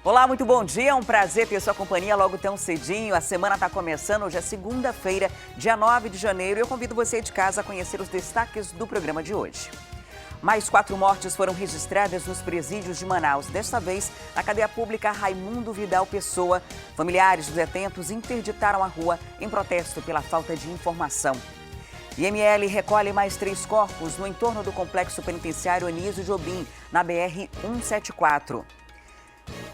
Olá, muito bom dia, é um prazer ter sua companhia logo tão cedinho. A semana está começando, hoje é segunda-feira, dia 9 de janeiro, e eu convido você de casa a conhecer os destaques do programa de hoje. Mais 4 mortes foram registradas nos presídios de Manaus, desta vez na cadeia pública Raimundo Vidal Pessoa. Familiares dos detentos interditaram a rua em protesto pela falta de informação. IML recolhe mais 3 corpos no entorno do complexo penitenciário Anísio Jobim, na BR-174.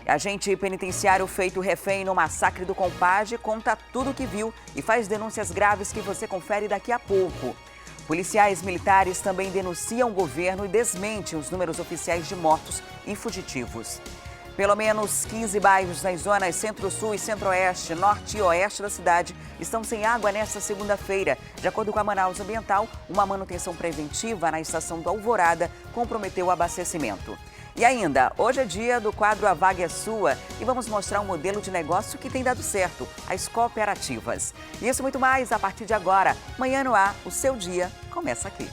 Agente penitenciário feito refém no massacre do Compadre conta tudo o que viu e faz denúncias graves que você confere daqui a pouco. Policiais militares também denunciam o governo e desmentem os números oficiais de mortos e fugitivos. Pelo menos 15 bairros nas zonas Centro-Sul e Centro-Oeste, Norte e Oeste da cidade estão sem água nesta segunda-feira. De acordo com a Manaus Ambiental, uma manutenção preventiva na estação do Alvorada comprometeu o abastecimento. E ainda, hoje é dia do quadro A Vaga é Sua e vamos mostrar um modelo de negócio que tem dado certo, as cooperativas. Isso e muito mais a partir de agora. Manhã no Ar, o seu dia começa aqui.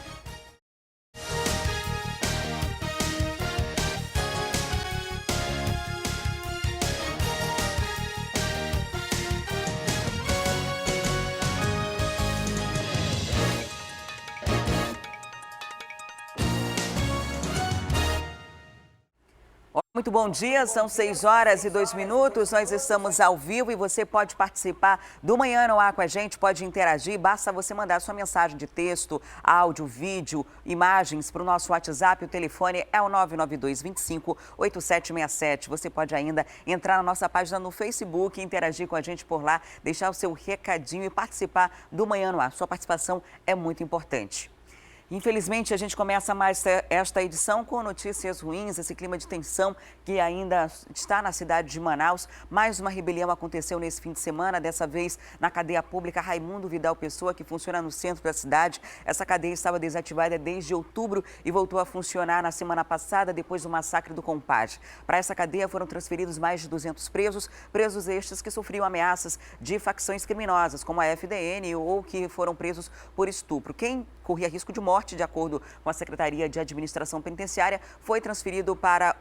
Muito bom dia, são 6h02, nós estamos ao vivo e você pode participar do Manhã no Ar com a gente, pode interagir, basta você mandar sua mensagem de texto, áudio, vídeo, imagens para o nosso WhatsApp, o telefone é o 992258767. Você pode ainda entrar na nossa página no Facebook, interagir com a gente por lá, deixar o seu recadinho e participar do Manhã no Ar. Sua participação é muito importante. Infelizmente, a gente começa mais esta edição com notícias ruins, esse clima de tensão que ainda está na cidade de Manaus. Mais uma rebelião aconteceu nesse fim de semana, dessa vez na cadeia pública Raimundo Vidal Pessoa, que funciona no centro da cidade. Essa cadeia estava desativada desde outubro e voltou a funcionar na semana passada, depois do massacre do Compadre. Para essa cadeia foram transferidos mais de 200 presos estes que sofriam ameaças de facções criminosas, como a FDN, ou que foram presos por estupro. Quem corria risco de morte, de acordo com a Secretaria de Administração Penitenciária, foi transferido para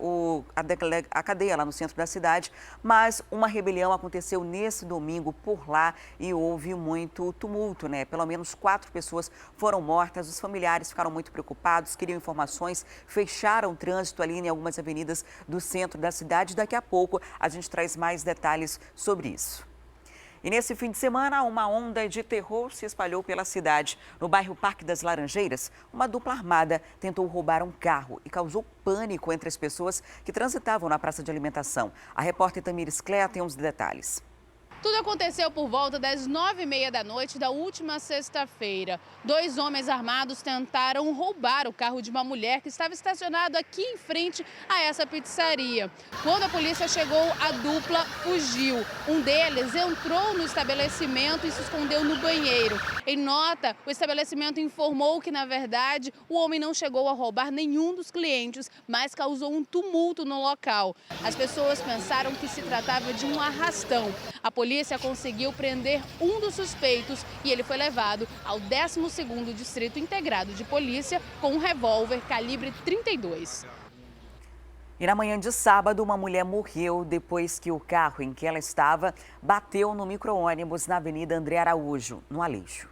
a cadeia lá no centro da cidade, mas uma rebelião aconteceu nesse domingo por lá e houve muito tumulto, né? Pelo menos 4 pessoas foram mortas, os familiares ficaram muito preocupados, queriam informações, fecharam o trânsito ali em algumas avenidas do centro da cidade. Daqui a pouco a gente traz mais detalhes sobre isso. E nesse fim de semana, uma onda de terror se espalhou pela cidade. No bairro Parque das Laranjeiras, uma dupla armada tentou roubar um carro e causou pânico entre as pessoas que transitavam na praça de alimentação. A repórter Tamires Cléa tem os detalhes. Tudo aconteceu por volta das 9h30 da noite da última sexta-feira. 2 homens armados tentaram roubar o carro de uma mulher que estava estacionado aqui em frente a essa pizzaria. Quando a polícia chegou, a dupla fugiu. Um deles entrou no estabelecimento e se escondeu no banheiro. Em nota, o estabelecimento informou que, na verdade, o homem não chegou a roubar nenhum dos clientes, mas causou um tumulto no local. As pessoas pensaram que se tratava de um arrastão. A polícia conseguiu prender um dos suspeitos e ele foi levado ao 12º Distrito Integrado de Polícia com um revólver calibre 32. E na manhã de sábado, uma mulher morreu depois que o carro em que ela estava bateu no micro-ônibus na Avenida André Araújo, no Aleixo.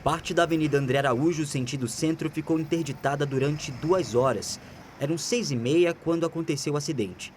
Parte da Avenida André Araújo, sentido centro, ficou interditada durante 2 horas. Eram 6h30 quando aconteceu o acidente.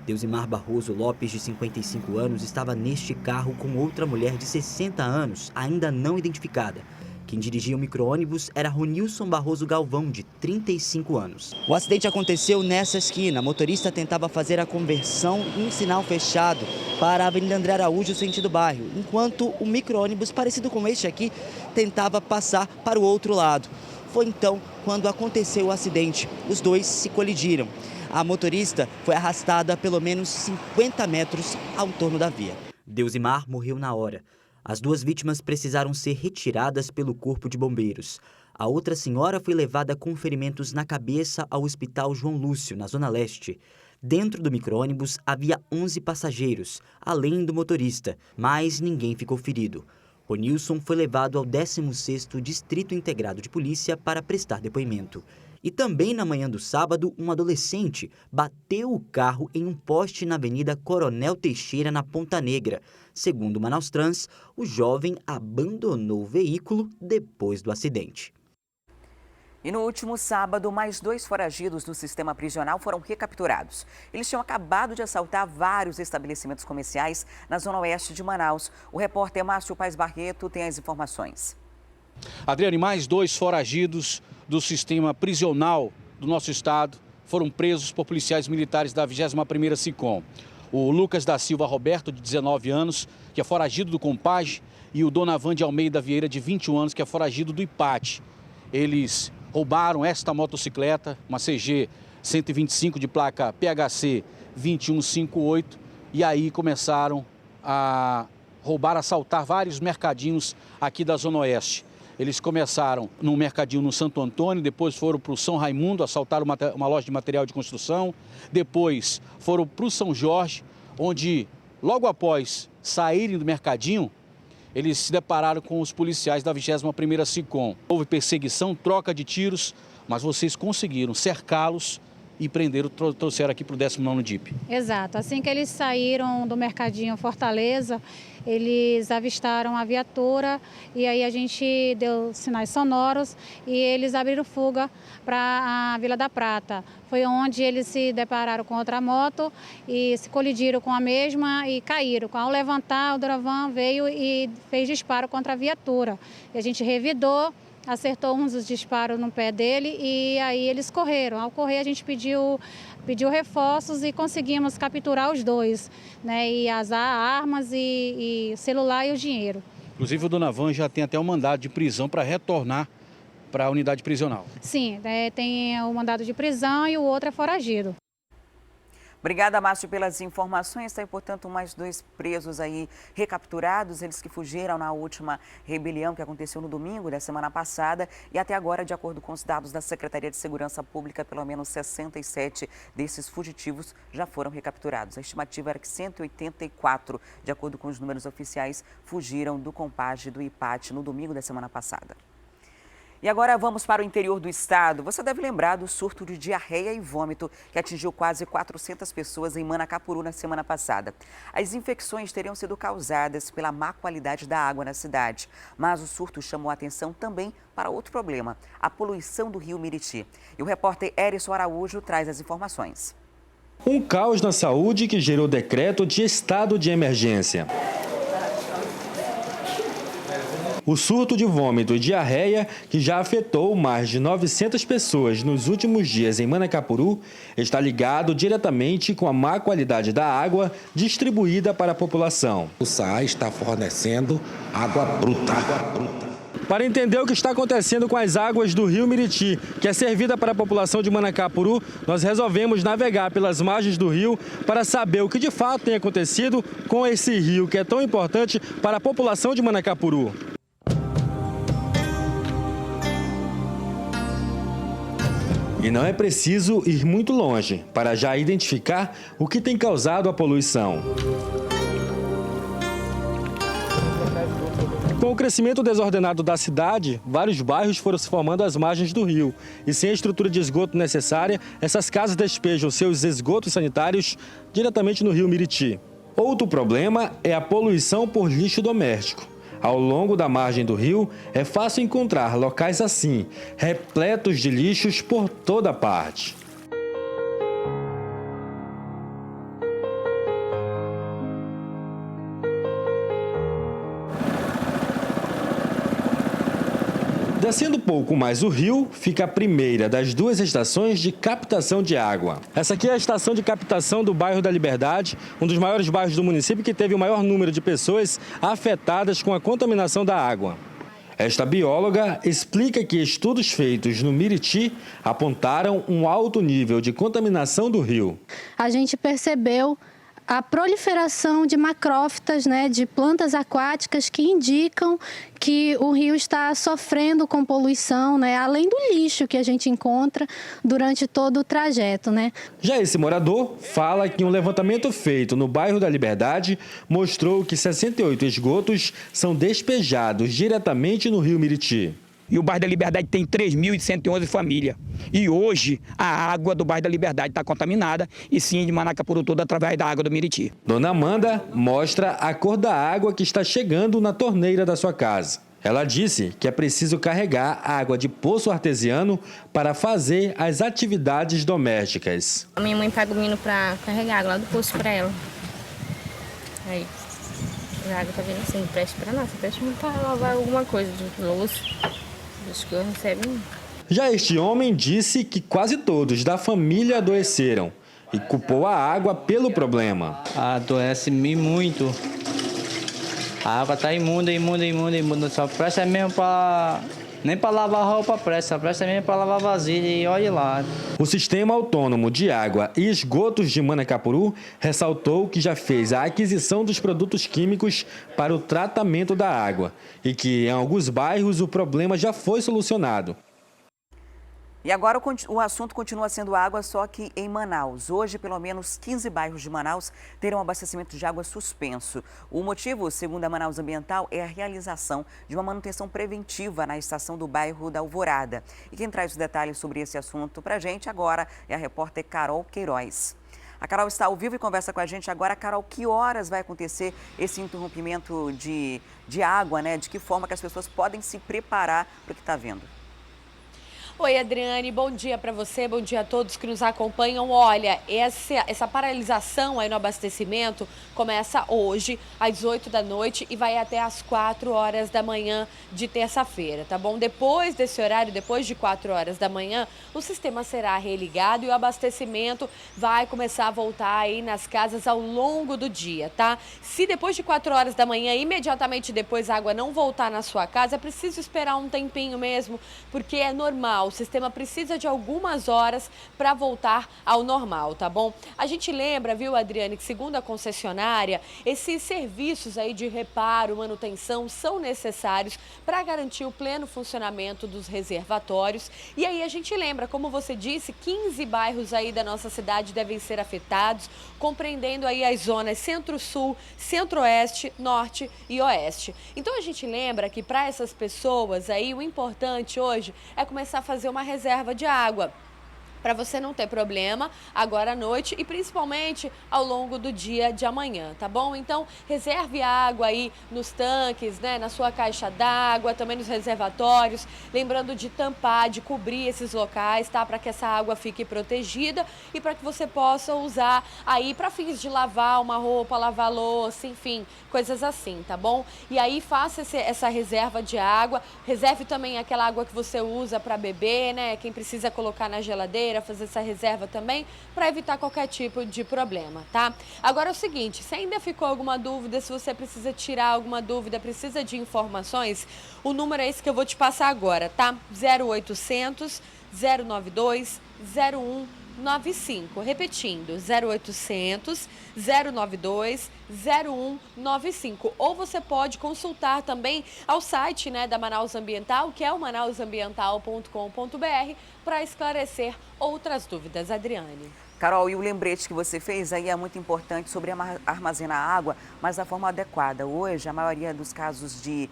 Deusimar Barroso Lopes, de 55 anos, estava neste carro com outra mulher de 60 anos, ainda não identificada. Quem dirigia o micro-ônibus era Ronilson Barroso Galvão, de 35 anos. O acidente aconteceu nessa esquina. A motorista tentava fazer a conversão em um sinal fechado para a Avenida André Araújo, sentido bairro, enquanto o micro-ônibus, parecido com este aqui, tentava passar para o outro lado. Foi então quando aconteceu o acidente. Os dois se colidiram. A motorista foi arrastada a pelo menos 50 metros ao torno da via. Deusimar morreu na hora. As 2 vítimas precisaram ser retiradas pelo corpo de bombeiros. A outra senhora foi levada com ferimentos na cabeça ao Hospital João Lúcio, na Zona Leste. Dentro do micro-ônibus havia 11 passageiros, além do motorista, mas ninguém ficou ferido. Ronilson foi levado ao 16º Distrito Integrado de Polícia para prestar depoimento. E também na manhã do sábado, um adolescente bateu o carro em um poste na Avenida Coronel Teixeira, na Ponta Negra. Segundo o Manaus Trans, o jovem abandonou o veículo depois do acidente. E no último sábado, mais 2 foragidos do sistema prisional foram recapturados. Eles tinham acabado de assaltar vários estabelecimentos comerciais na zona oeste de Manaus. O repórter Márcio Paes Barreto tem as informações. Adriane, mais 2 foragidos do sistema prisional do nosso estado foram presos por policiais militares da 21ª SICOM. O Lucas da Silva Roberto, de 19 anos, que é foragido do Compage, e o Donavan de Almeida Vieira, de 21 anos, que é foragido do IPAT. Eles roubaram esta motocicleta, uma CG 125 de placa PHC 2158, e aí começaram a roubar, assaltar vários mercadinhos aqui da Zona Oeste. Eles começaram no mercadinho no Santo Antônio, depois foram para o São Raimundo, assaltaram uma loja de material de construção, depois foram para o São Jorge, onde logo após saírem do mercadinho, eles se depararam com os policiais da 21ª SICOM. Houve perseguição, troca de tiros, mas vocês conseguiram cercá-los e prenderam, trouxeram aqui para o 19º DIP. Exato. Assim que eles saíram do mercadinho Fortaleza, eles avistaram a viatura e aí a gente deu sinais sonoros e eles abriram fuga para a Vila da Prata. Foi onde eles se depararam com outra moto e se colidiram com a mesma e caíram. Ao levantar, o Donavan veio e fez disparo contra a viatura. E a gente revidou, acertou uns dos disparos no pé dele e aí eles correram. Ao correr, a gente pediu reforços e conseguimos capturar os 2, né? E as armas e o celular e o dinheiro. Inclusive o Donavan já tem até um mandado de prisão para retornar para a unidade prisional. Sim, tem o mandado de prisão e o outro é foragido. Obrigada, Márcio, pelas informações. Tem, portanto, mais 2 presos aí recapturados, eles que fugiram na última rebelião que aconteceu no domingo da semana passada. E até agora, de acordo com os dados da Secretaria de Segurança Pública, pelo menos 67 desses fugitivos já foram recapturados. A estimativa era que 184, de acordo com os números oficiais, fugiram do Compage do IPAT no domingo da semana passada. E agora vamos para o interior do estado. Você deve lembrar do surto de diarreia e vômito que atingiu quase 400 pessoas em Manacapuru na semana passada. As infecções teriam sido causadas pela má qualidade da água na cidade. Mas o surto chamou a atenção também para outro problema, a poluição do rio Miriti. E o repórter Erison Araújo traz as informações. Um caos na saúde que gerou decreto de estado de emergência. O surto de vômito e diarreia, que já afetou mais de 900 pessoas nos últimos dias em Manacapuru, está ligado diretamente com a má qualidade da água distribuída para a população. O SAA está fornecendo água bruta. Para entender o que está acontecendo com as águas do rio Miriti, que é servida para a população de Manacapuru, nós resolvemos navegar pelas margens do rio para saber o que de fato tem acontecido com esse rio que é tão importante para a população de Manacapuru. E não é preciso ir muito longe para já identificar o que tem causado a poluição. Com o crescimento desordenado da cidade, vários bairros foram se formando às margens do rio. E sem a estrutura de esgoto necessária, essas casas despejam seus esgotos sanitários diretamente no rio Miriti. Outro problema é a poluição por lixo doméstico. Ao longo da margem do rio, é fácil encontrar locais assim, repletos de lixos por toda parte. Descendo um pouco mais o rio, fica a primeira das 2 estações de captação de água. Essa aqui é a estação de captação do bairro da Liberdade, um dos maiores bairros do município que teve o maior número de pessoas afetadas com a contaminação da água. Esta bióloga explica que estudos feitos no Miriti apontaram um alto nível de contaminação do rio. A gente percebeu a proliferação de macrófitas, né, de plantas aquáticas que indicam que o rio está sofrendo com poluição, né, além do lixo que a gente encontra durante todo o trajeto, né. Já esse morador fala que um levantamento feito no bairro da Liberdade mostrou que 68 esgotos são despejados diretamente no rio Miriti. E o bairro da Liberdade tem 3.111 famílias. E hoje a água do bairro da Liberdade está contaminada, e sim de Manacapuru toda através da água do Miriti. Dona Amanda mostra a cor da água que está chegando na torneira da sua casa. Ela disse que é preciso carregar água de poço artesiano para fazer as atividades domésticas. A minha mãe paga o menino para carregar água lá do poço para ela. Aí, a água tá vindo assim, não presta para nada, presta para lavar alguma coisa de louça. Acho que eu recebo. Já este homem disse que quase todos da família adoeceram e culpou a água pelo problema. Adoece-me muito. A água tá imunda. Só presta mesmo para... Nem para lavar roupa presta, só presta mesmo para lavar vasilha e olhe lá. O Sistema Autônomo de Água e Esgotos de Manacapuru ressaltou que já fez a aquisição dos produtos químicos para o tratamento da água e que em alguns bairros o problema já foi solucionado. E agora o assunto continua sendo água, só que em Manaus. Hoje, pelo menos 15 bairros de Manaus terão abastecimento de água suspenso. O motivo, segundo a Manaus Ambiental, é a realização de uma manutenção preventiva na estação do bairro da Alvorada. E quem traz os detalhes sobre esse assunto para a gente agora é a repórter Carol Queiroz. A Carol está ao vivo e conversa com a gente agora. Carol, que horas vai acontecer esse interrompimento de água, né? De que forma que as pessoas podem se preparar para o que está vindo? Oi, Adriane, bom dia para você, bom dia a todos que nos acompanham. Olha, essa paralisação aí no abastecimento começa hoje às 8 da noite e vai até às 4 horas da manhã de terça-feira, tá bom? Depois desse horário, depois de 4 horas da manhã, o sistema será religado e o abastecimento vai começar a voltar aí nas casas ao longo do dia, tá? Se depois de 4 horas da manhã, imediatamente depois a água não voltar na sua casa, é preciso esperar um tempinho mesmo, porque é normal. O sistema precisa de algumas horas para voltar ao normal, tá bom? A gente lembra, viu, Adriane, que segundo a concessionária, esses serviços aí de reparo, manutenção são necessários para garantir o pleno funcionamento dos reservatórios. E aí a gente lembra, como você disse, 15 bairros aí da nossa cidade devem ser afetados, compreendendo aí as zonas Centro-Sul, Centro-Oeste, Norte e Oeste. Então a gente lembra que para essas pessoas aí o importante hoje é começar a fazer uma reserva de água, para você não ter problema agora à noite e principalmente ao longo do dia de amanhã, tá bom? Então, reserve água aí nos tanques, né, na sua caixa d'água, também nos reservatórios, lembrando de tampar, de cobrir esses locais, tá? Para que essa água fique protegida e para que você possa usar aí para fins de lavar uma roupa, lavar louça, enfim, coisas assim, tá bom? E aí faça essa reserva de água, reserve também aquela água que você usa para beber, né? Quem precisa colocar na geladeira, fazer essa reserva também para evitar qualquer tipo de problema, tá? Agora é o seguinte, se ainda ficou alguma dúvida, se você precisa tirar alguma dúvida, precisa de informações, o número é esse que eu vou te passar agora, tá? 0800 092 0195. Repetindo, 0800 092 0195. Ou você pode consultar também ao site, né, da Manaus Ambiental, que é o manausambiental.com.br, para esclarecer outras dúvidas. Adriane. Carol, e o lembrete que você fez aí é muito importante sobre armazenar água, mas da forma adequada. Hoje, a maioria dos casos de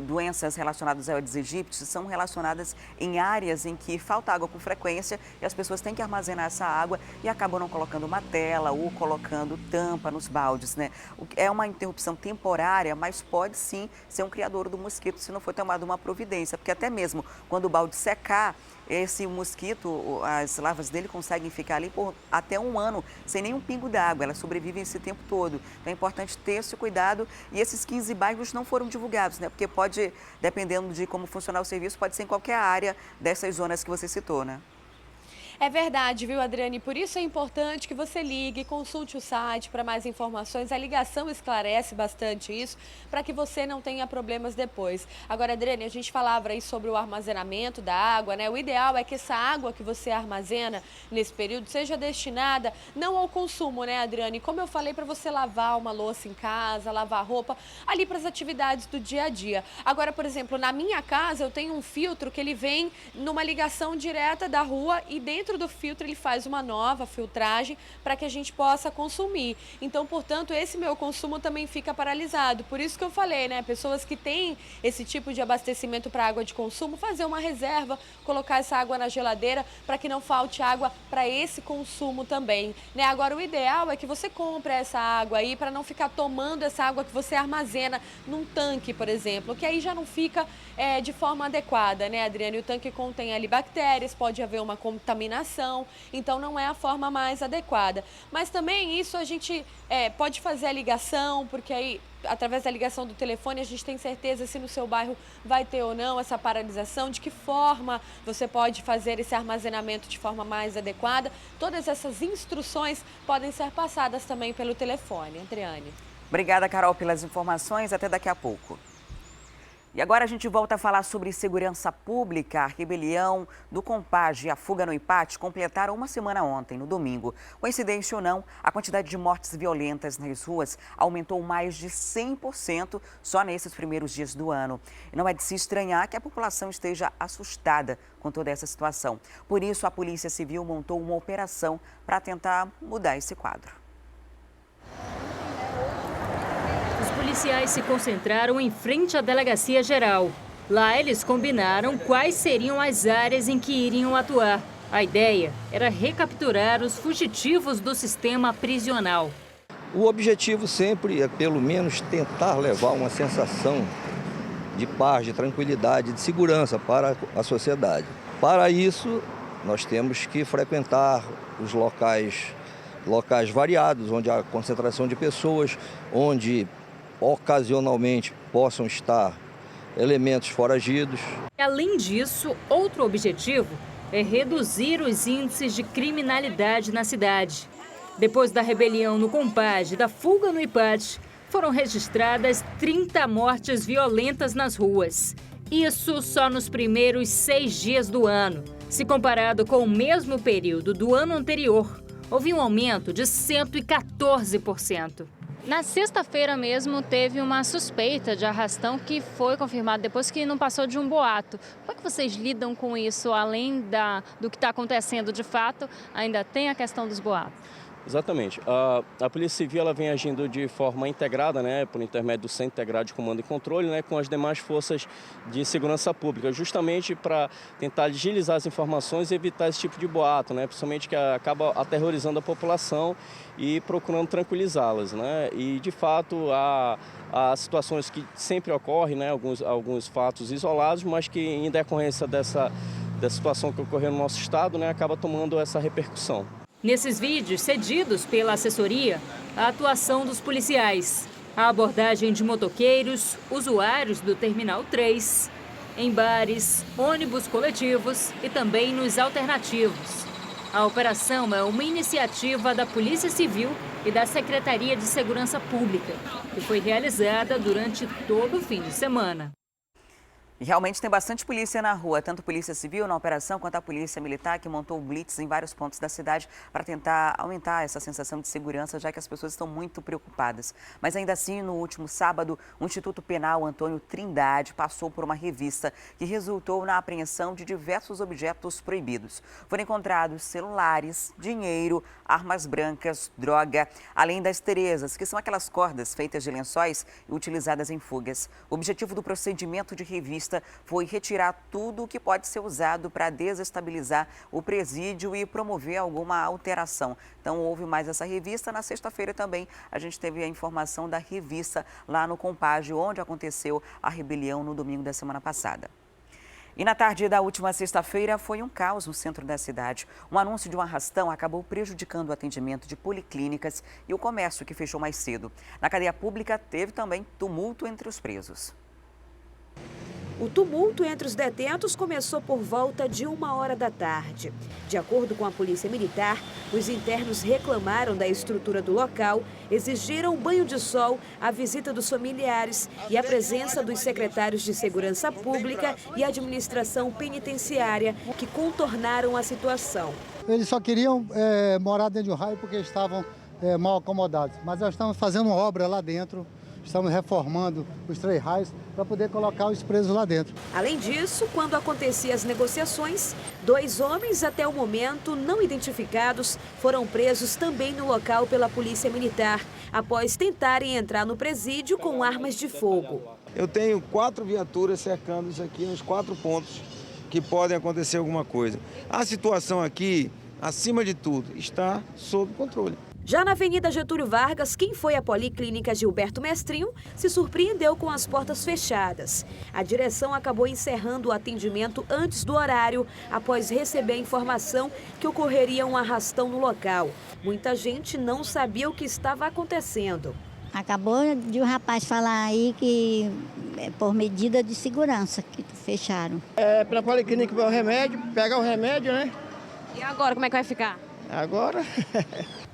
doenças relacionadas ao Aedes aegypti são relacionadas em áreas em que falta água com frequência e as pessoas têm que armazenar essa água e acabam não colocando uma tela ou colocando tampa nos baldes, né? É uma interrupção temporária, mas pode sim ser um criadouro do mosquito se não for tomada uma providência, porque até mesmo quando o balde secar, esse mosquito, as larvas dele conseguem ficar ali por até 1 ano sem nenhum pingo d'água. Elas sobrevivem esse tempo todo. Então é importante ter esse cuidado. E esses 15 bairros não foram divulgados, né? Porque pode, dependendo de como funcionar o serviço, pode ser em qualquer área dessas zonas que você citou, né? É verdade, viu, Adriane? Por isso é importante que você ligue, consulte o site para mais informações. A ligação esclarece bastante isso, para que você não tenha problemas depois. Agora, Adriane, a gente falava aí sobre o armazenamento da água, né? O ideal é que essa água que você armazena nesse período seja destinada não ao consumo, né, Adriane? Como eu falei, para você lavar uma louça em casa, lavar roupa, ali para as atividades do dia a dia. Agora, por exemplo, na minha casa eu tenho um filtro que ele vem numa ligação direta da rua e dentro dentro do filtro ele faz uma nova filtragem para que a gente possa consumir. Então, portanto, esse meu consumo também fica paralisado. Por isso que eu falei, né? Pessoas que têm esse tipo de abastecimento para água de consumo, fazer uma reserva, colocar essa água na geladeira para que não falte água para esse consumo também, né? Agora, o ideal é que você compre essa água aí para não ficar tomando essa água que você armazena num tanque, por exemplo, que aí já não fica de forma adequada, né, Adriane? O tanque contém ali bactérias, pode haver uma contaminação, então não é a forma mais adequada. Mas também isso a gente pode fazer a ligação, porque aí, através da ligação do telefone, a gente tem certeza se no seu bairro vai ter ou não essa paralisação, de que forma você pode fazer esse armazenamento de forma mais adequada. Todas essas instruções podem ser passadas também pelo telefone. Adriane. Obrigada, Carol, pelas informações. Até daqui a pouco. E agora a gente volta a falar sobre segurança pública. A rebelião do Compage e a fuga no Ipate completaram uma semana ontem, no domingo. Coincidência ou não, a quantidade de mortes violentas nas ruas aumentou mais de 100% só nesses primeiros dias do ano. E não é de se estranhar que a população esteja assustada com toda essa situação. Por isso, a Polícia Civil montou uma operação para tentar mudar esse quadro. Os policiais se concentraram em frente à Delegacia Geral. Lá eles combinaram quais seriam as áreas em que iriam atuar. A ideia era recapturar os fugitivos do sistema prisional. O objetivo sempre é, pelo menos, tentar levar uma sensação de paz, de tranquilidade, de segurança para a sociedade. Para isso, nós temos que frequentar os locais variados, onde há concentração de pessoas, onde ocasionalmente possam estar elementos foragidos. Além disso, outro objetivo é reduzir os índices de criminalidade na cidade. Depois da rebelião no Compage e da fuga no Ipate, foram registradas 30 mortes violentas nas ruas. Isso só nos primeiros 6 dias do ano. Se comparado com o mesmo período do ano anterior, houve um aumento de 114%. Na sexta-feira mesmo teve uma suspeita de arrastão que foi confirmada depois que não passou de um boato. Como é que vocês lidam com isso? Além do que está acontecendo de fato, ainda tem a questão dos boatos? Exatamente. A Polícia Civil ela vem agindo de forma integrada, né, por intermédio do Centro Integrado de Comando e Controle, né, com as demais forças de segurança pública, justamente para tentar agilizar as informações e evitar esse tipo de boato, né, principalmente que acaba aterrorizando a população e procurando tranquilizá-las, né. E de fato há situações que sempre ocorrem, né, alguns fatos isolados, mas que em decorrência dessa situação que ocorreu no nosso estado, né, acaba tomando essa repercussão. Nesses vídeos cedidos pela assessoria, a atuação dos policiais, a abordagem de motoqueiros, usuários do Terminal 3, em bares, ônibus coletivos e também nos alternativos. A operação é uma iniciativa da Polícia Civil e da Secretaria de Segurança Pública, que foi realizada durante todo o fim de semana. E realmente tem bastante polícia na rua, tanto Polícia Civil na operação quanto a Polícia Militar, que montou blitz em vários pontos da cidade para tentar aumentar essa sensação de segurança, já que as pessoas estão muito preocupadas. Mas ainda assim, no último sábado, o Instituto Penal Antônio Trindade passou por uma revista que resultou na apreensão de diversos objetos proibidos. Foram encontrados celulares, dinheiro, armas brancas, droga, além das terezas, que são aquelas cordas feitas de lençóis e utilizadas em fugas. O objetivo do procedimento de revista foi retirar tudo o que pode ser usado para desestabilizar o presídio e promover alguma alteração. Então, houve mais essa revista. Na sexta-feira também a gente teve a informação da revista lá no Compage, onde aconteceu a rebelião no domingo da semana passada. E na tarde da última sexta-feira foi um caos no centro da cidade. Um anúncio de um arrastão acabou prejudicando o atendimento de policlínicas e o comércio, que fechou mais cedo. Na cadeia pública teve também tumulto entre os presos. O tumulto entre os detentos começou por volta de 1h da tarde. De acordo com a Polícia Militar, os internos reclamaram da estrutura do local, exigiram banho de sol, a visita dos familiares e a presença dos secretários de Segurança Pública e Administração Penitenciária, que contornaram a situação. Eles só queriam morar dentro de um raio porque estavam mal acomodados. Mas nós estamos fazendo uma obra lá dentro. estamos reformando os 3 raios para poder colocar os presos lá dentro. Além disso, quando aconteciam as negociações, 2 homens até o momento não identificados foram presos também no local pela Polícia Militar, após tentarem entrar no presídio com armas de fogo. Eu tenho 4 viaturas cercando isso aqui, nos 4 pontos que podem acontecer alguma coisa. A situação aqui, acima de tudo, está sob controle. Já na Avenida Getúlio Vargas, quem foi à Policlínica Gilberto Mestrinho se surpreendeu com as portas fechadas. A direção acabou encerrando o atendimento antes do horário, após receber a informação que ocorreria um arrastão no local. Muita gente não sabia o que estava acontecendo. Acabou de um rapaz falar aí que é por medida de segurança que fecharam. Para a Policlínica para o remédio, pegar o remédio, né? E agora, como é que vai ficar? Agora...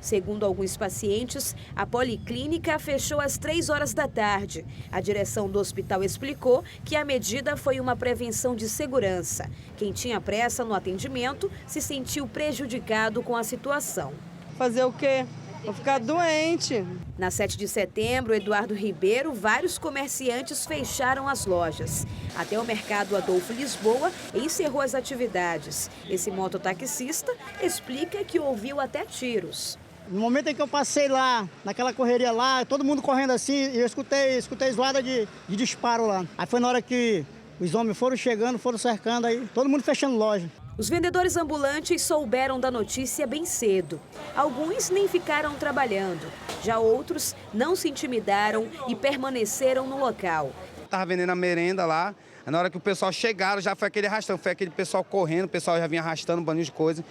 Segundo alguns pacientes, a Policlínica fechou às 3 horas da tarde. A direção do hospital explicou que a medida foi uma prevenção de segurança. Quem tinha pressa no atendimento se sentiu prejudicado com a situação. Fazer o quê? Vou ficar doente. Na 7 de setembro, Eduardo Ribeiro, vários comerciantes fecharam as lojas. Até o mercado Adolfo Lisboa encerrou as atividades. Esse mototaxista explica que ouviu até tiros. No momento em que eu passei lá, naquela correria lá, todo mundo correndo assim, e eu escutei zoada de disparo lá. Aí foi na hora que os homens foram chegando, foram cercando aí, todo mundo fechando loja. Os vendedores ambulantes souberam da notícia bem cedo. Alguns nem ficaram trabalhando. Já outros não se intimidaram e permaneceram no local. Estava vendendo a merenda lá. Na hora que o pessoal chegaram, já foi aquele arrastão. Foi aquele pessoal correndo, o pessoal já vinha arrastando um bando de coisa.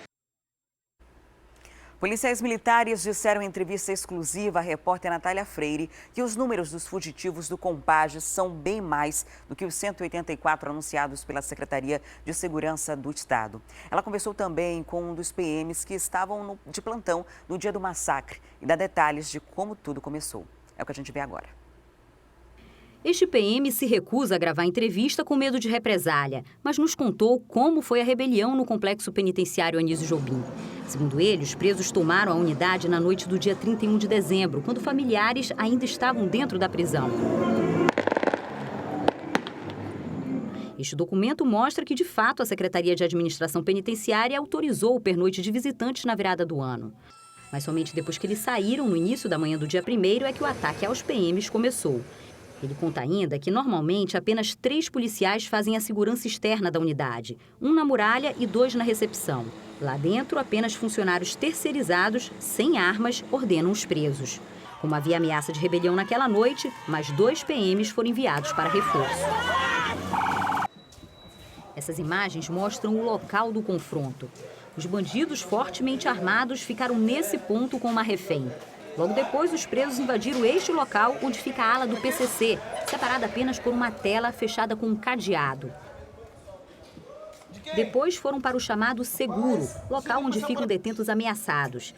Policiais militares disseram em entrevista exclusiva à repórter Natália Freire que os números dos fugitivos do Compage são bem mais do que os 184 anunciados pela Secretaria de Segurança do Estado. Ela conversou também com um dos PMs que estavam de plantão no dia do massacre e dá detalhes de como tudo começou. É o que a gente vê agora. Este PM se recusa a gravar entrevista com medo de represália, mas nos contou como foi a rebelião no complexo penitenciário Anísio Jobim. Segundo ele, os presos tomaram a unidade na noite do dia 31 de dezembro, quando familiares ainda estavam dentro da prisão. Este documento mostra que, de fato, a Secretaria de Administração Penitenciária autorizou o pernoite de visitantes na virada do ano. Mas somente depois que eles saíram, no início da manhã do dia 1º, é que o ataque aos PMs começou. Ele conta ainda que, normalmente, apenas 3 policiais fazem a segurança externa da unidade, 1 na muralha e 2 na recepção. Lá dentro, apenas funcionários terceirizados, sem armas, ordenam os presos. Como havia ameaça de rebelião naquela noite, mais 2 PMs foram enviados para reforço. Essas imagens mostram o local do confronto. Os bandidos fortemente armados ficaram nesse ponto com uma refém. Logo depois, os presos invadiram este local onde fica a ala do PCC, separada apenas por uma tela fechada com um cadeado. Depois foram para o chamado Seguro, local onde ficam detentos ameaçados.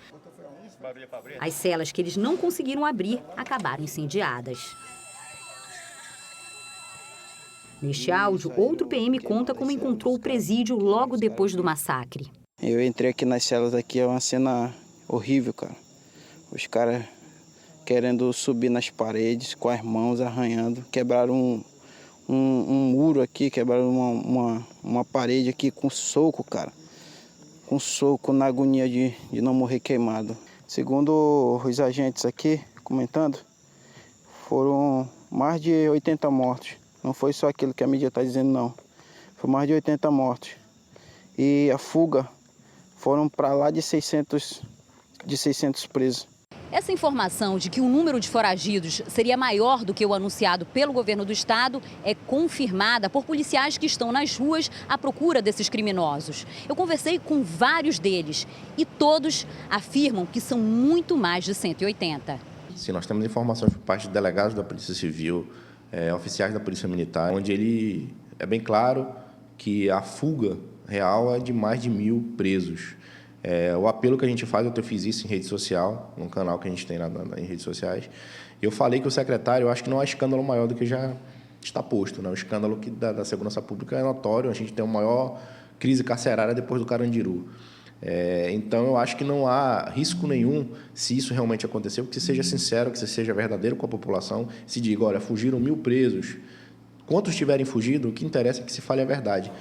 As celas que eles não conseguiram abrir acabaram incendiadas. Neste áudio, outro PM conta como encontrou o presídio logo depois do massacre. Eu entrei aqui nas celas aqui, é uma cena horrível, cara. Os caras querendo subir nas paredes com as mãos arranhando. Quebraram um muro aqui, quebraram uma parede aqui com soco, cara. Com soco, na agonia de não morrer queimado. Segundo os agentes aqui comentando, foram mais de 80 mortos. Não foi só aquilo que a mídia está dizendo, não. Foi mais de 80 mortos. E a fuga foram para lá de 600 presos. Essa informação de que o número de foragidos seria maior do que o anunciado pelo governo do estado é confirmada por policiais que estão nas ruas à procura desses criminosos. Eu conversei com vários deles e todos afirmam que são muito mais de 180. Sim, nós temos informações por parte de delegados da Polícia Civil, oficiais da Polícia Militar, onde ele é bem claro que a fuga real é de mais de 1.000 presos. O apelo que a gente faz, eu fiz isso em rede social, num canal que a gente tem em redes sociais. Eu falei que o secretário, eu acho que não há escândalo maior do que já está posto, né? O escândalo da segurança pública é notório, a gente tem a maior crise carcerária depois do Carandiru. Então, eu acho que não há risco nenhum se isso realmente aconteceu, que se seja sincero, que se seja verdadeiro com a população, se diga, olha, fugiram 1.000 presos. Quantos tiverem fugido, o que interessa é que se fale a verdade.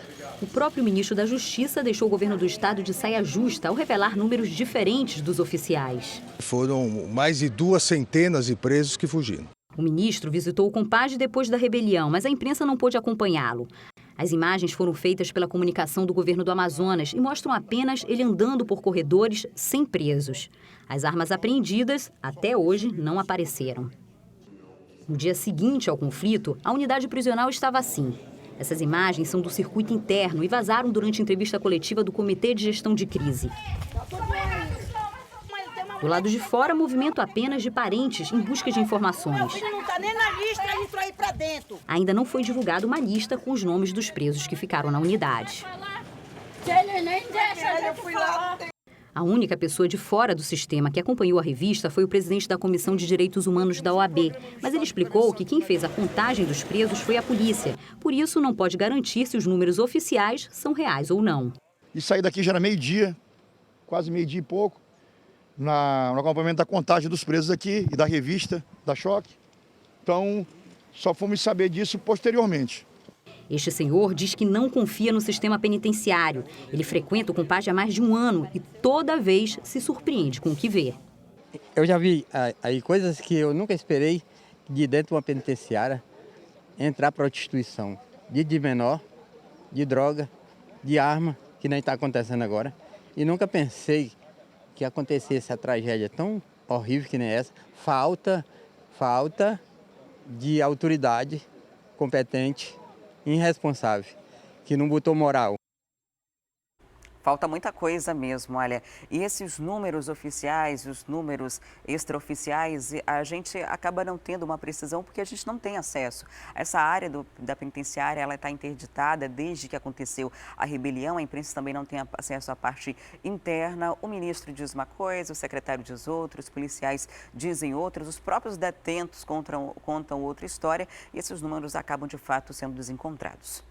O próprio ministro da Justiça deixou o governo do estado de saia justa ao revelar números diferentes dos oficiais. Foram mais de 200 de presos que fugiram. O ministro visitou o Compage depois da rebelião, mas a imprensa não pôde acompanhá-lo. As imagens foram feitas pela comunicação do governo do Amazonas e mostram apenas ele andando por corredores sem presos. As armas apreendidas, até hoje, não apareceram. No dia seguinte ao conflito, a unidade prisional estava assim. Essas imagens são do circuito interno e vazaram durante a entrevista coletiva do Comitê de Gestão de Crise. Do lado de fora, movimento apenas de parentes em busca de informações. Não está nem na lista, ele entrou aí para dentro. Ainda não foi divulgada uma lista com os nomes dos presos que ficaram na unidade. Ele nem deixa eu fui lá. A única pessoa de fora do sistema que acompanhou a revista foi o presidente da Comissão de Direitos Humanos da OAB. Mas ele explicou que quem fez a contagem dos presos foi a polícia. Por isso, não pode garantir se os números oficiais são reais ou não. E saí daqui já era meio-dia, quase meio-dia e pouco, no acompanhamento da contagem dos presos aqui e da revista da Choque. Então, só fomos saber disso posteriormente. Este senhor diz que não confia no sistema penitenciário. Ele frequenta o Compage há mais de um ano e toda vez se surpreende com o que vê. Eu já vi aí coisas que eu nunca esperei de dentro de uma penitenciária entrar prostituição de menor, de droga, de arma, que nem está acontecendo agora. E nunca pensei que acontecesse a tragédia tão horrível que nem essa. Falta de autoridade competente, irresponsável, que não botou moral. Falta muita coisa mesmo, olha. E esses números oficiais, os números extraoficiais, a gente acaba não tendo uma precisão porque a gente não tem acesso. Essa área da penitenciária, ela está interditada desde que aconteceu a rebelião. A imprensa também não tem acesso à parte interna. O ministro diz uma coisa, o secretário diz outra, os policiais dizem outras, os próprios detentos contam outra história e esses números acabam de fato sendo desencontrados.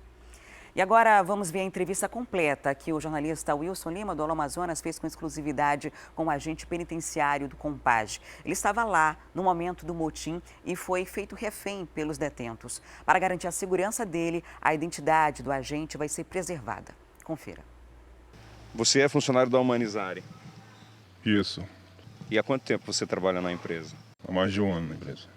E agora vamos ver a entrevista completa que o jornalista Wilson Lima, do Alô Amazonas, fez com exclusividade com o agente penitenciário do Compage. Ele estava lá no momento do motim e foi feito refém pelos detentos. Para garantir a segurança dele, a identidade do agente vai ser preservada. Confira. Você é funcionário da Humanizare? Isso. E há quanto tempo você trabalha na empresa? Há mais de um ano na empresa.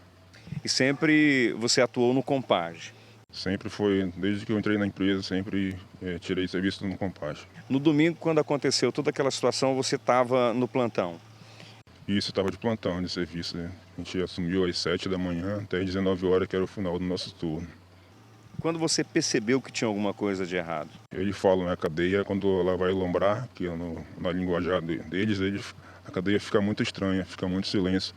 E sempre você atuou no Compage? Sempre foi, desde que eu entrei na empresa, sempre tirei serviço no Compage. No domingo, quando aconteceu toda aquela situação, você estava no plantão? Isso, estava de plantão, de serviço. A gente assumiu às 7 da manhã até às 19 horas, que era o final do nosso turno. Quando você percebeu que tinha alguma coisa de errado? Eles falam na cadeia, quando ela vai lombrar, que na linguajar deles, a cadeia fica muito estranha, fica muito silêncio.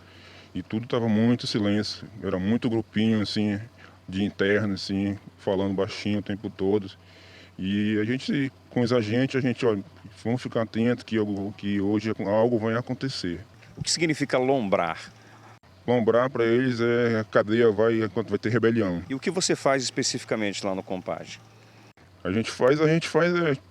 E tudo estava muito silêncio, era muito grupinho, assim, de interno, assim, falando baixinho o tempo todo. E a gente, com os agentes, olha, vamos ficar atentos que hoje algo vai acontecer. O que significa lombrar? Lombrar para eles é a cadeia vai ter rebelião. E o que você faz especificamente lá no Compage? A gente faz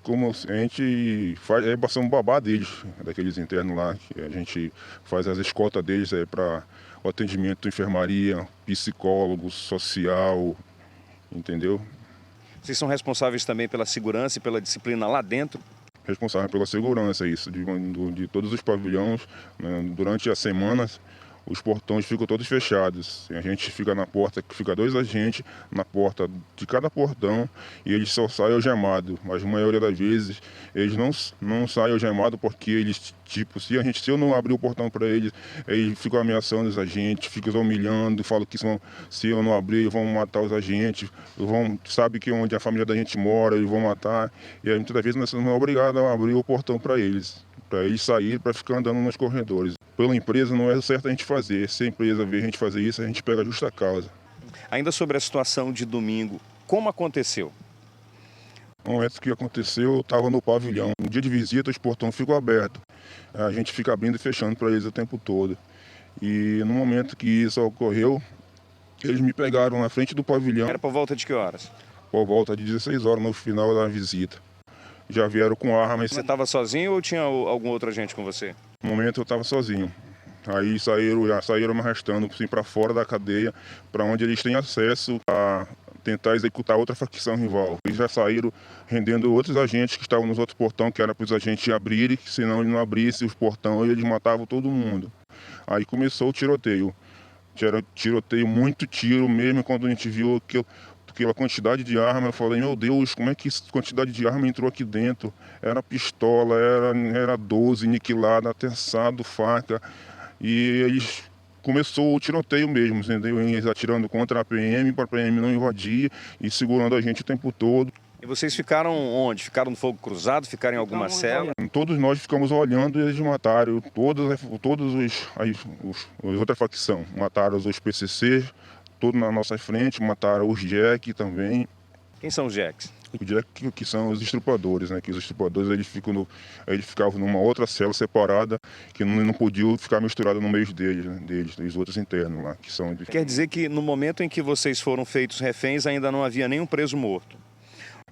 como a gente faz, passando babá deles, daqueles internos lá, que a gente faz as escoltas deles para o atendimento, enfermaria, psicólogo, social, entendeu? Vocês são responsáveis também pela segurança e pela disciplina lá dentro? Responsável pela segurança, isso, de todos os pavilhões, né? Durante as semanas, os portões ficam todos fechados. A gente fica na porta, fica 2 agentes na porta de cada portão e eles só saem algemados. Mas a maioria das vezes eles não saem algemados porque eles, tipo, se eu não abrir o portão para eles ficam ameaçando os agentes, ficam humilhando, falam que se eu não abrir vão matar os agentes, sabe que onde a família da gente mora, eles vão matar. E aí, muitas vezes nós somos obrigados a abrir o portão para eles saírem, para ficar andando nos corredores. Pela empresa não é certo a gente fazer. Se a empresa vê a gente fazer isso, a gente pega a justa causa. Ainda sobre a situação de domingo, como aconteceu? O momento que aconteceu, eu estava no pavilhão. No dia de visita, os portões ficam abertos. A gente fica abrindo e fechando para eles o tempo todo. E no momento que isso ocorreu, eles me pegaram na frente do pavilhão. Era por volta de que horas? Por volta de 16 horas, no final da visita. já vieram com armas. Você estava sozinho ou tinha algum outro agente com você? No momento eu estava sozinho. Aí saíram me arrastando assim, para fora da cadeia, para onde eles têm acesso a tentar executar outra facção rival. Eles já saíram rendendo outros agentes que estavam nos outros portões, que era para os agentes abrirem, que senão ele não abrisse os portões, eles matavam todo mundo. Aí começou o tiroteio. Tiroteio, muito tiro mesmo, quando a gente viu aquela quantidade de arma, eu falei, meu Deus, como é que essa quantidade de arma entrou aqui dentro? Era pistola, era 12, aniquilada, terçado, faca. E eles começou o tiroteio mesmo, entendeu? Eles atirando contra a PM, para a PM não invadir e segurando a gente o tempo todo. E vocês ficaram onde? Ficaram no fogo cruzado? Ficaram em alguma cela? Todos nós ficamos olhando e eles mataram todos os outra facção. Mataram os PCC, todos na nossa frente, mataram os Jack também. Quem são os Jacks? Os Jack que são os estrupadores, né? Que os estrupadores eles ficavam numa outra cela separada que não podiam ficar misturados no meio deles, né? Dos outros internos lá. Que são... Quer dizer que no momento em que vocês foram feitos reféns ainda não havia nenhum preso morto?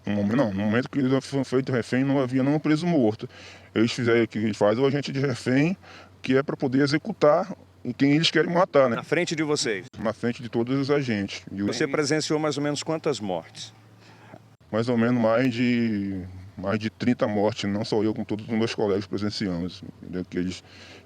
Não, no momento que eles foram feitos refém não havia nenhum preso morto. Eles fizeram o que eles fazem, o agente de refém, que é para poder executar quem eles querem matar, né? Na frente de vocês? Na frente de todos os agentes. Você presenciou mais ou menos quantas mortes? Mais ou menos mais de 30 mortes, não só eu, com todos os meus colegas presenciamos. Entendeu?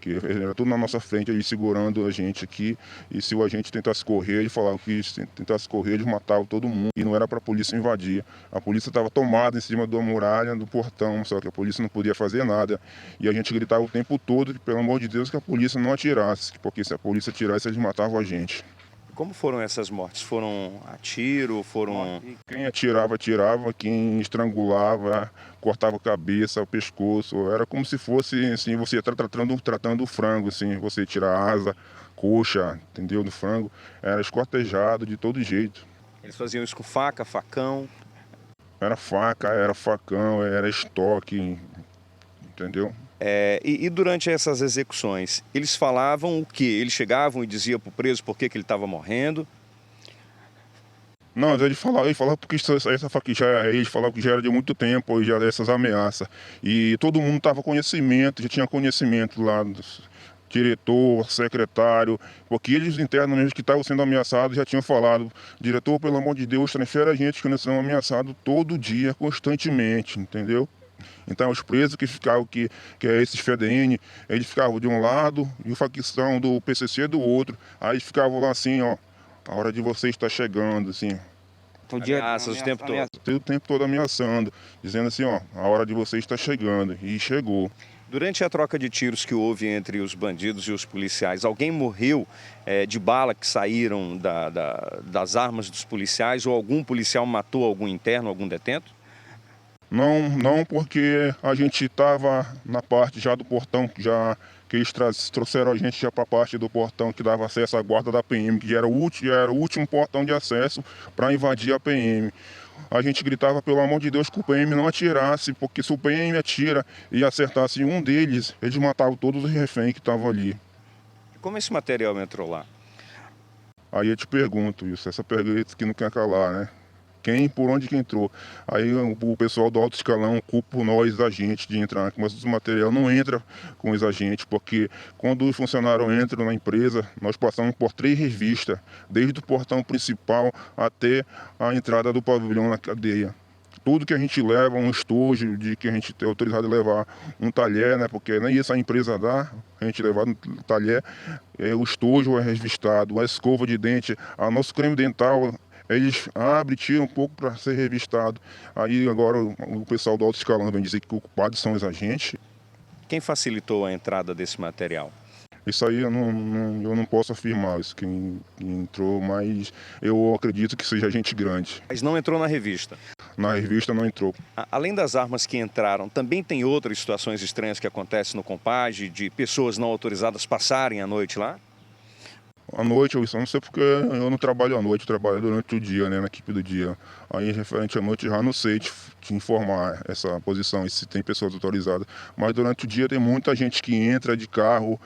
Que era tudo na nossa frente, eles segurando a gente aqui. E se o agente tentasse correr, ele falava que se tentasse correr, eles matavam todo mundo. E não era para a polícia invadir. A polícia estava tomada em cima da muralha, do portão, só que a polícia não podia fazer nada. E a gente gritava o tempo todo, que, pelo amor de Deus, que a polícia não atirasse, porque se a polícia atirasse, eles matavam a gente. Como foram essas mortes? Foram a tiro? Foram... Quem atirava, quem estrangulava, cortava a cabeça, o pescoço. Era como se fosse assim, você tratando o frango, assim, você tirar a asa, coxa, entendeu, do frango. Era esquartejado de todo jeito. Eles faziam isso com faca, facão? Era faca, era facão, era estoque, entendeu? E durante essas execuções, eles falavam o quê? Eles chegavam e diziam para o preso por que ele estava morrendo? Não, eles falavam porque essa faca eles falavam que já era de muito tempo, já dessas ameaças. E todo mundo já tinha conhecimento lá, diretor, secretário, porque eles internamente que estavam sendo ameaçados já tinham falado, diretor, pelo amor de Deus, transfere a gente que nós somos ameaçados todo dia, constantemente, entendeu? Então os presos que ficavam, que é esses FEDN, eles ficavam de um lado e a facção do PCC do outro. Aí eles ficavam lá assim, ó, a hora de vocês está chegando, assim. Ameaças o tempo todo? O tempo todo ameaçando, dizendo assim, ó, a hora de vocês está chegando. E chegou. Durante a troca de tiros que houve entre os bandidos e os policiais, alguém morreu de bala que saíram das armas dos policiais ou algum policial matou algum interno, algum detento? Não, porque a gente estava na parte já do portão, que eles trouxeram a gente já para a parte do portão que dava acesso à guarda da PM, que era o último portão de acesso para invadir a PM. A gente gritava, pelo amor de Deus, que o PM não atirasse, porque se o PM atira e acertasse um deles, eles matavam todos os reféns que estavam ali. Como esse material entrou lá? Aí eu te pergunto isso, essa pergunta que não quer calar, né? Por onde que entrou? Aí o pessoal do alto escalão culpa nós, agentes, de entrar, mas o material não entra com os agentes, porque quando os funcionários entram na empresa, nós passamos por 3 revistas, desde o portão principal até a entrada do pavilhão na cadeia. Tudo que a gente leva, um estojo, de que a gente tem autorizado a levar um talher, né? Porque nem isso a empresa dá, a gente levar no talher, o estojo é revistado, a escova de dente, a nosso creme dental, eles abrem, tiram um pouco para ser revistado. Aí agora o pessoal do alto escalão vem dizer que os culpados são os agentes. Quem facilitou a entrada desse material? Isso aí eu não posso afirmar, isso quem entrou, mas eu acredito que seja gente grande. Mas não entrou na revista? Na revista não entrou. Além das armas que entraram, também tem outras situações estranhas que acontecem no Compage, de pessoas não autorizadas passarem a noite lá? À noite, eu só não sei porque eu não trabalho à noite, eu trabalho durante o dia, né, na equipe do dia. Aí, referente à noite, já não sei te informar essa posição, e se tem pessoas autorizadas. Mas durante o dia tem muita gente que entra de carro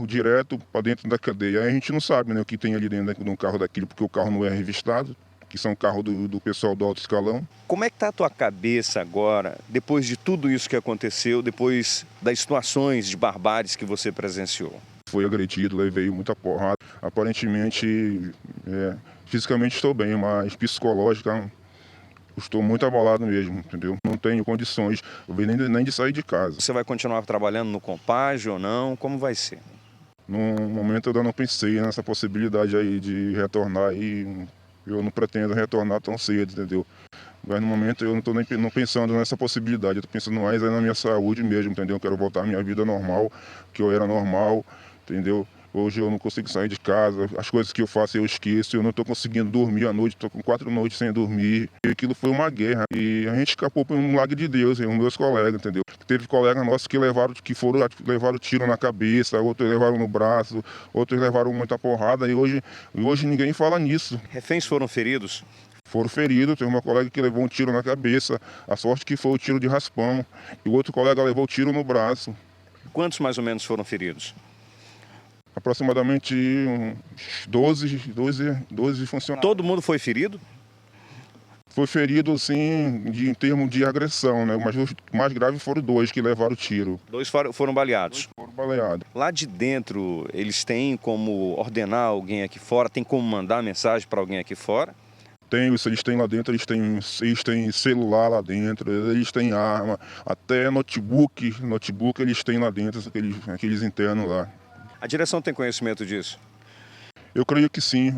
direto para dentro da cadeia. Aí a gente não sabe, né, o que tem ali dentro de um carro daquele, porque o carro não é revistado. que são carros do pessoal do alto escalão. Como é que está a tua cabeça agora, depois de tudo isso que aconteceu, depois das situações de barbáries que você presenciou? Fui agredido, levei muita porrada. Aparentemente, fisicamente estou bem, mas psicológica, estou muito abalado mesmo, entendeu? Não tenho condições nem de sair de casa. Você vai continuar trabalhando no Compage ou não? Como vai ser? No momento eu ainda não pensei nessa possibilidade aí de retornar e eu não pretendo retornar tão cedo, entendeu? Mas no momento eu não estou nem pensando nessa possibilidade, eu estou pensando mais aí na minha saúde mesmo, entendeu? Eu quero voltar à minha vida normal, que eu era normal, entendeu? Hoje eu não consigo sair de casa, as coisas que eu faço eu esqueço, eu não estou conseguindo dormir à noite, estou com 4 noites sem dormir. E aquilo foi uma guerra e a gente escapou por um milagre de Deus, os meus colegas, entendeu? Teve colegas nossos que levaram tiro na cabeça, outros levaram no braço, outros levaram muita porrada e hoje ninguém fala nisso. Reféns foram feridos? Foram feridos, tem uma colega que levou um tiro na cabeça, a sorte que foi o tiro de raspão, e o outro colega levou o tiro no braço. Quantos mais ou menos foram feridos? Aproximadamente 12 funcionários. Todo mundo foi ferido? Foi ferido, sim, em termos de agressão, né? Mas os mais graves foram 2 que levaram o tiro. 2 foram baleados? Foram baleados. Lá de dentro, eles têm como ordenar alguém aqui fora? Tem como mandar mensagem para alguém aqui fora? Tem, eles têm lá dentro, eles têm celular lá dentro, eles têm arma, até notebook eles têm lá dentro, aqueles internos lá. A direção tem conhecimento disso? Eu creio que sim.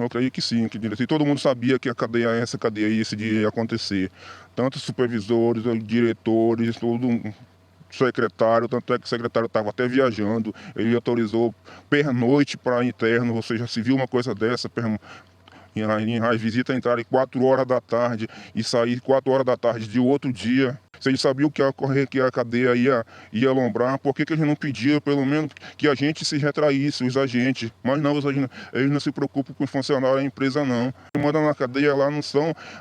Que todo mundo sabia que essa cadeia ia acontecer. Tanto supervisores, diretores, todo secretário, tanto é que o secretário estava até viajando, ele autorizou pernoite para interno, você já se viu uma coisa dessa, a visita entrar em 4 horas da tarde e sair 4 horas da tarde de outro dia. Se eles sabiam que ia ocorrer, que a cadeia ia alombrar, por que eles não pediam, pelo menos, que a gente se retraísse, os agentes? Mas não, eles não se preocupam com o funcionário da empresa, não. Quem manda na cadeia lá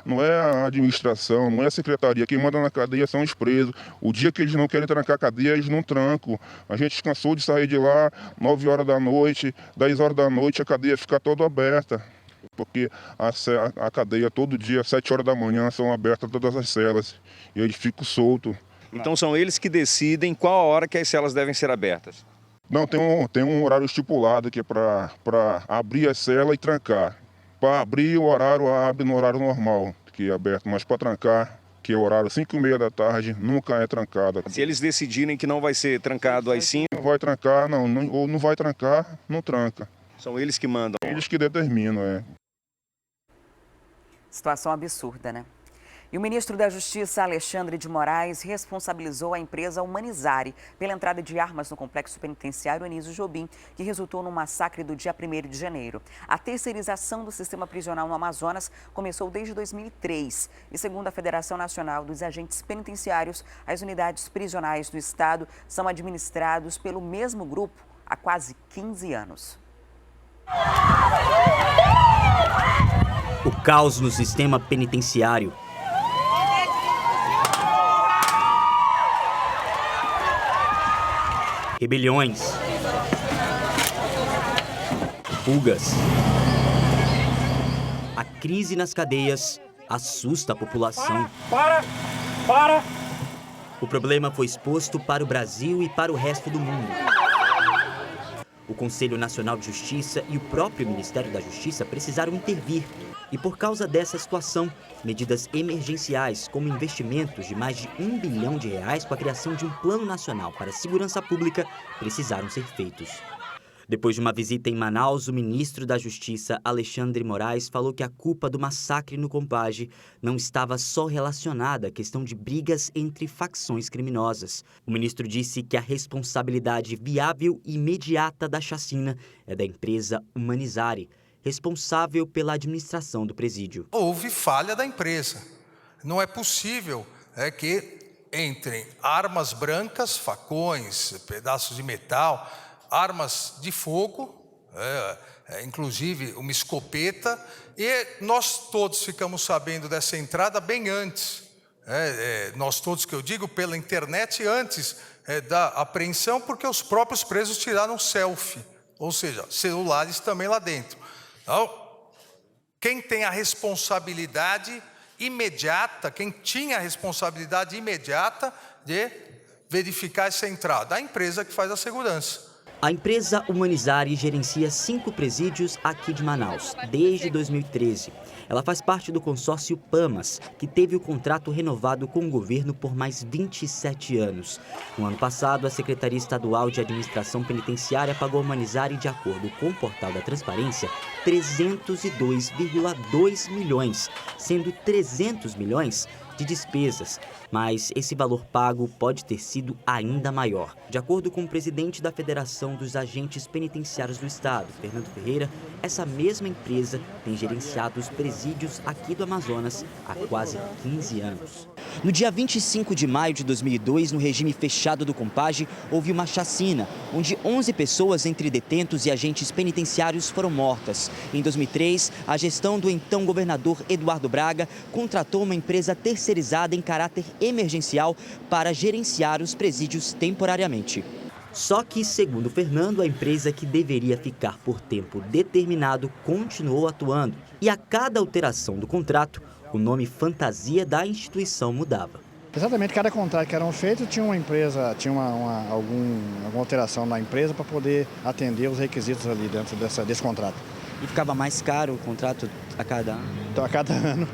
não é a administração, não é a secretaria. Quem manda na cadeia são os presos. O dia que eles não querem trancar a cadeia, eles não trancam. A gente cansou de sair de lá 9 horas da noite, 10 horas da noite, a cadeia fica toda aberta. Porque a cadeia todo dia, às 7 horas da manhã, são abertas todas as celas e eles ficam soltos. Então são eles que decidem qual a hora que as celas devem ser abertas? Não, tem um horário estipulado que é para abrir a cela e trancar. Para abrir o horário, abre no horário normal, que é aberto, mas para trancar, que é o horário 5h30 da tarde, nunca é trancada. Se eles decidirem que não vai ser trancado às 5? Não vai trancar, ou não vai trancar, não tranca. São eles que mandam? Eles que determinam, Situação absurda, né? E o ministro da Justiça, Alexandre de Moraes, responsabilizou a empresa Humanizare pela entrada de armas no complexo penitenciário Anísio Jobim, que resultou no massacre do dia 1º de janeiro. A terceirização do sistema prisional no Amazonas começou desde 2003. E segundo a Federação Nacional dos Agentes Penitenciários, as unidades prisionais do estado são administrados pelo mesmo grupo há quase 15 anos. O caos no sistema penitenciário. Rebeliões. Fugas. A crise nas cadeias assusta a população. Para! O problema foi exposto para o Brasil e para o resto do mundo. O Conselho Nacional de Justiça e o próprio Ministério da Justiça precisaram intervir. E por causa dessa situação, medidas emergenciais, como investimentos de mais de R$1 bilhão com a criação de um Plano Nacional para a Segurança Pública, precisaram ser feitos. Depois de uma visita em Manaus, o ministro da Justiça, Alexandre de Moraes, falou que a culpa do massacre no Compage não estava só relacionada à questão de brigas entre facções criminosas. O ministro disse que a responsabilidade viável e imediata da chacina é da empresa Humanizare, responsável pela administração do presídio. Houve falha da empresa. Não é possível que entrem armas brancas, facões, pedaços de metal, armas de fogo, inclusive uma escopeta, e nós todos ficamos sabendo dessa entrada bem antes. Nós todos, que eu digo, pela internet, antes da apreensão, porque os próprios presos tiraram selfie, ou seja, celulares também lá dentro. Então, Quem tem a responsabilidade imediata, quem tinha a responsabilidade imediata de verificar essa entrada? A empresa que faz a segurança. A empresa Humanizare gerencia 5 presídios aqui de Manaus, desde 2013. Ela faz parte do consórcio PAMAS, que teve o contrato renovado com o governo por mais 27 anos. No ano passado, a Secretaria Estadual de Administração Penitenciária pagou a Humanizare, de acordo com o Portal da Transparência, 302,2 milhões, sendo 300 milhões de despesas, mas esse valor pago pode ter sido ainda maior. De acordo com o presidente da Federação dos Agentes Penitenciários do Estado, Fernando Ferreira, essa mesma empresa tem gerenciado os presídios aqui do Amazonas há quase 15 anos. No dia 25 de maio de 2002, no regime fechado do Compage, houve uma chacina, onde 11 pessoas entre detentos e agentes penitenciários foram mortas. Em 2003, a gestão do então governador Eduardo Braga contratou uma empresa terceirizada em caráter emergencial para gerenciar os presídios temporariamente. Só que, segundo Fernando, a empresa que deveria ficar por tempo determinado continuou atuando. E a cada alteração do contrato, o nome fantasia da instituição mudava. Exatamente, cada contrato que eram feitos tinha uma empresa, tinha alguma alteração na empresa para poder atender os requisitos ali dentro desse contrato. E ficava mais caro o contrato a cada ano? Então, a cada ano,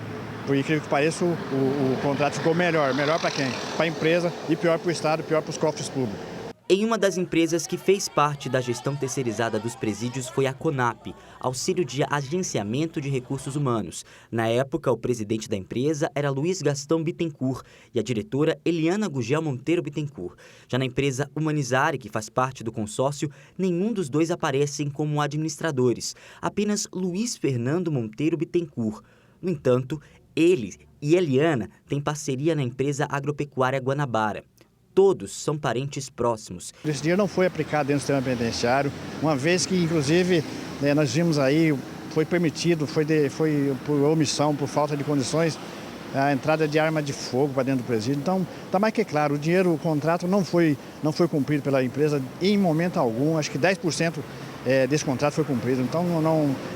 por incrível que pareça, o contrato ficou melhor. Melhor para quem? Para a empresa e pior para o Estado, pior para os cofres públicos. Em uma das empresas que fez parte da gestão terceirizada dos presídios foi a CONAP, Auxílio de Agenciamento de Recursos Humanos. Na época, o presidente da empresa era Luiz Gastão Bittencourt e a diretora Eliana Gugel Monteiro Bittencourt. Já na empresa Humanizare, que faz parte do consórcio, nenhum dos dois aparecem como administradores, apenas Luiz Fernando Monteiro Bittencourt. No entanto, ele e Eliana têm parceria na empresa agropecuária Guanabara. Todos são parentes próximos. Esse dinheiro não foi aplicado dentro do sistema penitenciário, uma vez que, inclusive, nós vimos aí, foi permitido, foi por omissão, por falta de condições, a entrada de arma de fogo para dentro do presídio. Então, está mais que claro, o contrato não foi cumprido pela empresa em momento algum, acho que 10% desse contrato foi cumprido. Então,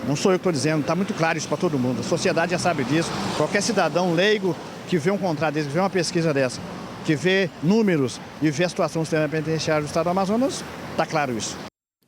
não sou eu que estou dizendo, está muito claro isso para todo mundo. A sociedade já sabe disso, qualquer cidadão leigo que vê um contrato desse, que vê uma pesquisa dessa, que vê números e vê a situação do sistema penitenciário do Estado do Amazonas, está claro isso.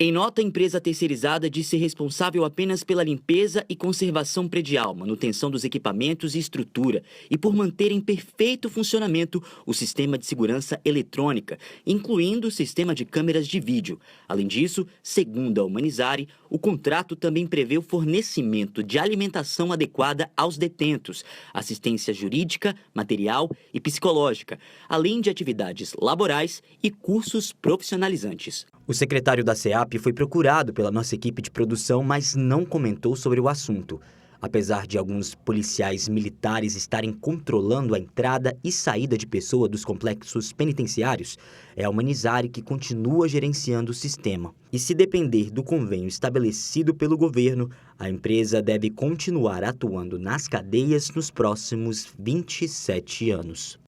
Em nota, a empresa terceirizada diz ser responsável apenas pela limpeza e conservação predial, manutenção dos equipamentos e estrutura e por manter em perfeito funcionamento o sistema de segurança eletrônica, incluindo o sistema de câmeras de vídeo. Além disso, segundo a Humanizare, o contrato também prevê o fornecimento de alimentação adequada aos detentos, assistência jurídica, material e psicológica, além de atividades laborais e cursos profissionalizantes. O secretário da SEAP foi procurado pela nossa equipe de produção, mas não comentou sobre o assunto. Apesar de alguns policiais militares estarem controlando a entrada e saída de pessoas dos complexos penitenciários, é a Humanizare que continua gerenciando o sistema. E se depender do convênio estabelecido pelo governo, a empresa deve continuar atuando nas cadeias nos próximos 27 anos.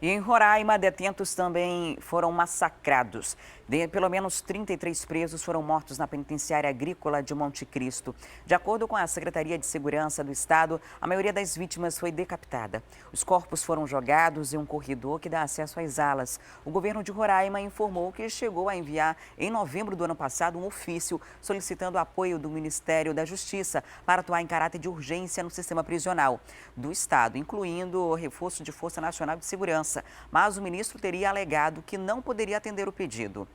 E em Roraima, detentos também foram massacrados. Pelo menos 33 presos foram mortos na penitenciária agrícola de Monte Cristo. De acordo com a Secretaria de Segurança do Estado, a maioria das vítimas foi decapitada. Os corpos foram jogados em um corredor que dá acesso às alas. O governo de Roraima informou que chegou a enviar, em novembro do ano passado, um ofício solicitando apoio do Ministério da Justiça para atuar em caráter de urgência no sistema prisional do Estado, incluindo o reforço de Força Nacional de Segurança. Mas o ministro teria alegado que não poderia atender o pedido.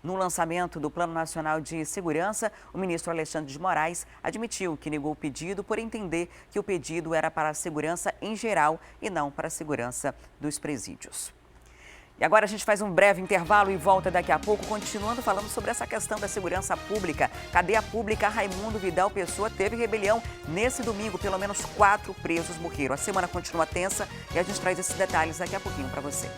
No lançamento do Plano Nacional de Segurança, o ministro Alexandre de Moraes admitiu que negou o pedido por entender que o pedido era para a segurança em geral e não para a segurança dos presídios. E agora a gente faz um breve intervalo e volta daqui a pouco, continuando falando sobre essa questão da segurança pública. Cadeia Pública Raimundo Vidal Pessoa teve rebelião nesse domingo. Pelo menos 4 presos morreram. A semana continua tensa e a gente traz esses detalhes daqui a pouquinho para você.